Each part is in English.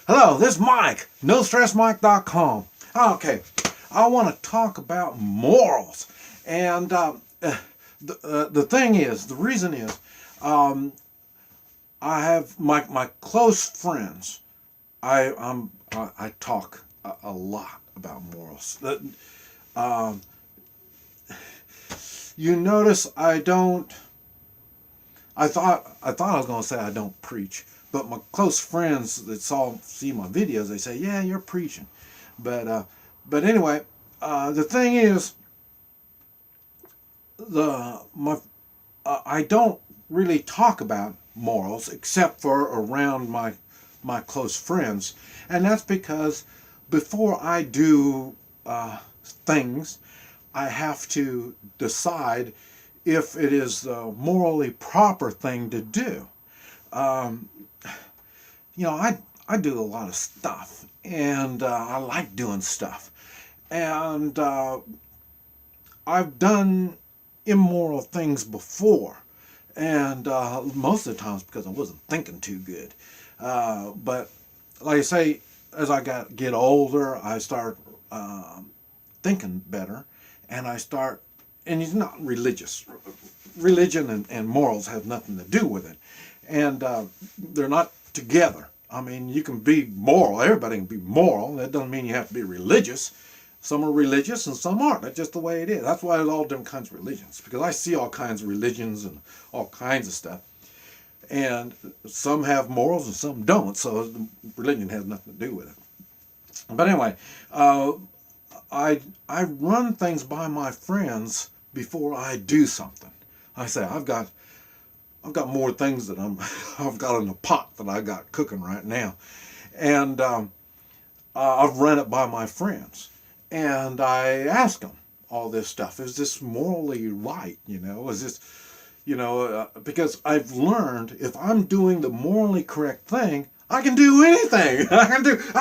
Hello, this is Mike, NoStressMike.com. Okay, I want to talk about morals. And the thing is, the reason is, I have my close friends. I talk a lot about morals. Um, you notice I don't. I thought I was going to say I don't preach, but my close friends that see my videos, they say, "Yeah, you're preaching." But anyway, the thing is, I don't really talk about morals except for around my close friends, and that's because before I do things, I have to decide if it is the morally proper thing to do. Um, I do a lot of stuff, and I like doing stuff, and I've done immoral things before, and most of the times because I wasn't thinking too good. But like I say, as I get older, I start thinking better, and I start, and it's not religious. Religion and morals have nothing to do with it, and they're not together. I mean, you can be moral. Everybody can be moral. That doesn't mean you have to be religious. Some are religious and some aren't. That's just the way it is. That's why there's all different kinds of religions, because I see all kinds of religions and all kinds of stuff. And some have morals and some don't, so religion has nothing to do with it. But anyway, I run things by my friends before I do something. I say, I've got more things that I've got in the pot that I got cooking right now. And I've run it by my friends. And I ask them all this stuff. Is this morally right? Is this, because I've learned if I'm doing the morally correct thing, I can do anything. I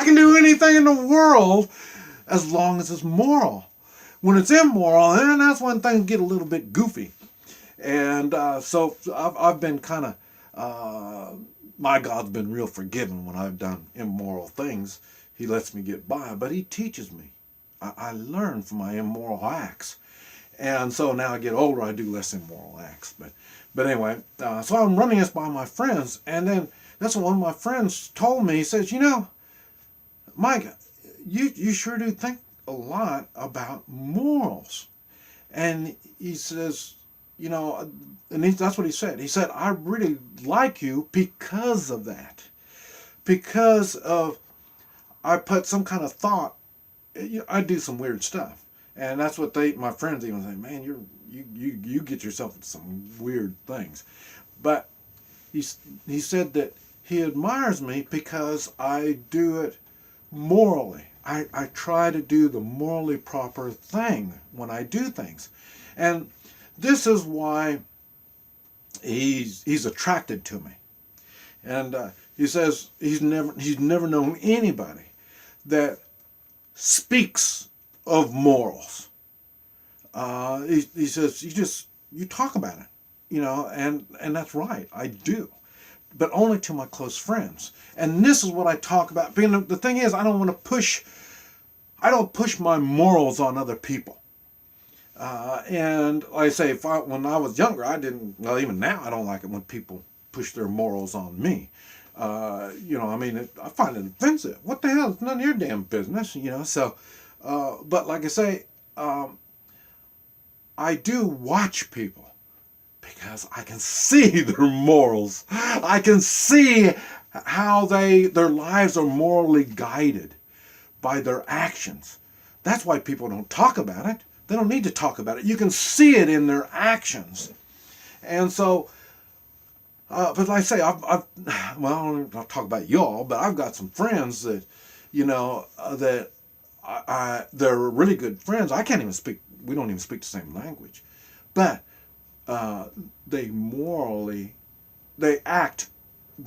can do anything in the world as long as it's moral. When it's immoral, then that's when things get a little bit goofy. And so I've been kind of, my God's been real forgiving when I've done immoral things. He lets me get by, but he teaches me. I learn from my immoral acts. And so now I get older, I do less immoral acts. But anyway, so I'm running this by my friends. And then that's what one of my friends told me. He says, Mike, you sure do think a lot about morals. And he says, that's what he said. He said, I really like you because of that. Because of, I put some kind of thought. I do some weird stuff, and that's what my friends even say. Man, you get yourself into some weird things. But he said that he admires me because I do it morally. I try to do the morally proper thing when I do things, and this is why he's attracted to me. And he says he's never known anybody that speaks of morals. He says you talk about it, and that's right, I do, but only to my close friends. And this is what I talk about. The thing is, I don't push my morals on other people. And like I say, when I was younger, I didn't. Well, even now, I don't like it when people push their morals on me. I find it offensive. What the hell? It's none of your damn business, So, but like I say, I do watch people because I can see their morals. I can see how their lives are morally guided by their actions. That's why people don't talk about it. They don't need to talk about it. You can see it in their actions. And so, but like I say, I'll talk about y'all, but I've got some friends that, that they're really good friends. I can't even speak, we don't even speak the same language. But they act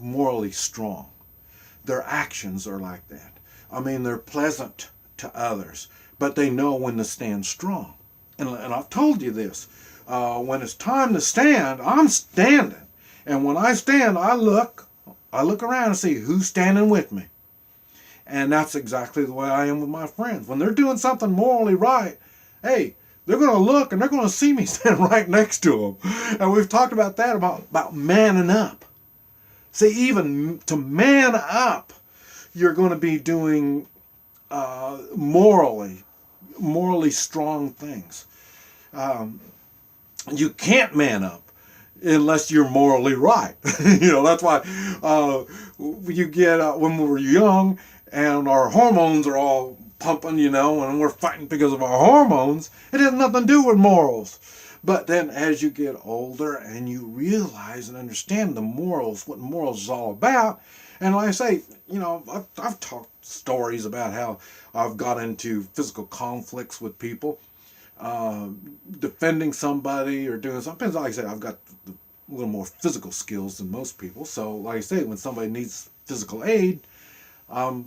morally strong. Their actions are like that. I mean, they're pleasant to others, but they know when to stand strong. And I've told you this. When it's time to stand, I'm standing. And when I stand, I look around and see who's standing with me. And that's exactly the way I am with my friends. When they're doing something morally right, hey, they're going to look and they're going to see me standing right next to them. And we've talked about that, about manning up. See, even to man up, you're going to be doing morally strong things. You can't man up unless you're morally right. That's why you get when we're young and our hormones are all pumping, and we're fighting because of our hormones. It has nothing to do with morals. But then as you get older and you realize and understand what morals is all about, and like I say, I've talked stories about how I've got into physical conflicts with people, defending somebody or doing something. Like I say, I've got a little more physical skills than most people. So like I say, when somebody needs physical aid, I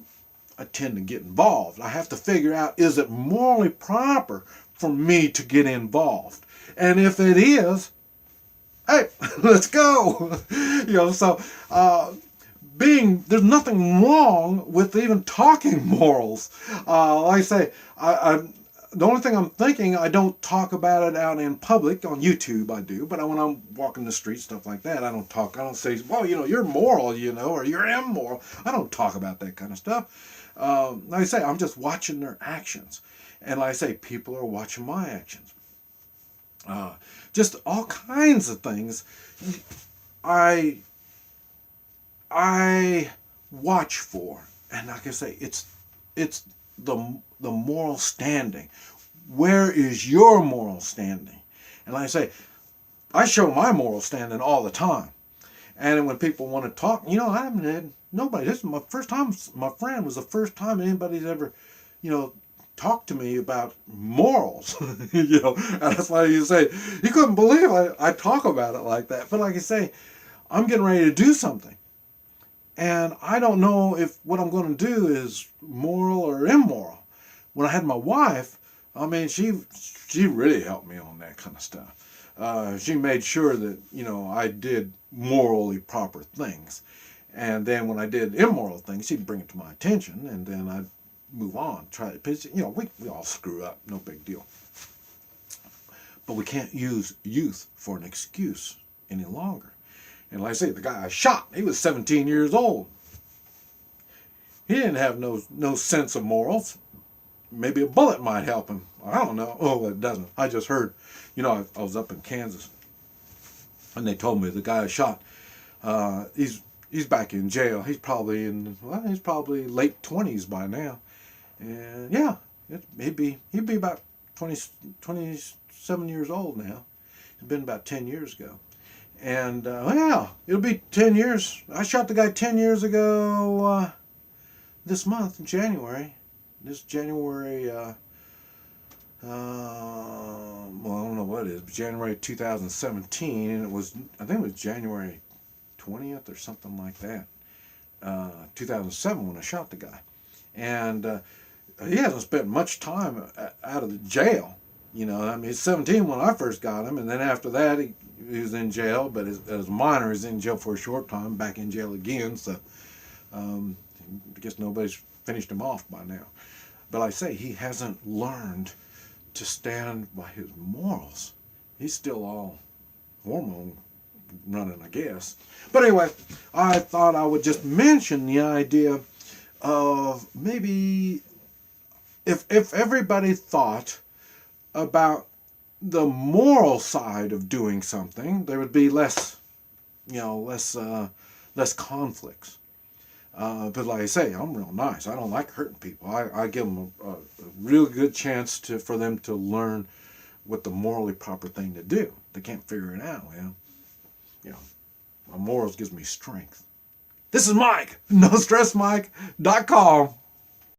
tend to get involved. I have to figure out, is it morally proper for me to get involved? And if it is, hey, let's go. There's nothing wrong with even talking morals. Like I say, the only thing I'm thinking, I don't talk about it out in public. On YouTube I do, but when I'm walking the street, stuff like that, I don't say, well, you're moral, or you're immoral. I don't talk about that kind of stuff. Like I say, I'm just watching their actions. And like I say, people are watching my actions. Just all kinds of things I watch for. And like I say, it's the moral standing. Where is your moral standing? And like I say, I show my moral standing all the time. And when people want to talk, I haven't had nobody. This is my first time. My friend was the first time anybody's ever, talked to me about morals. And that's why you say, you couldn't believe I talk about it like that. But like I say, I'm getting ready to do something. And I don't know if what I'm going to do is moral or immoral. When I had my wife, she really helped me on that kind of stuff. She made sure that, I did morally proper things. And then when I did immoral things, she'd bring it to my attention, and then I'd move on. Try to, we all screw up, no big deal. But we can't use youth for an excuse any longer. And like I say, the guy I shot, he was 17 years old. He didn't have no sense of morals. Maybe a bullet might help him. I don't know. Oh, it doesn't. I just heard, I was up in Kansas, and they told me the guy I shot, he's back in jail. He's probably late 20s by now. And yeah, he'd be about 27 years old now. It's been about 10 years ago. And it'll be 10 years. I shot the guy 10 years ago this month, in January. This January, well, I don't know what it is, but January 2017, and I think it was January 20th or something like that, 2007 when I shot the guy. And he hasn't spent much time out of the jail. He's 17 when I first got him, and then after that he was in jail, but as a minor he's in jail for a short time, back in jail again, so I guess nobody's finished him off by now. But like I say, he hasn't learned to stand by his morals. He's still all hormone running, I guess. But anyway, I thought I would just mention the idea of maybe if everybody thought about the moral side of doing something, there would be less conflicts. But like I say, I'm real nice. I don't like hurting people. I give them a real good chance for them to learn what the morally proper thing to do. They can't figure it out. Well, my morals gives me strength. This is Mike, NoStressMike.com.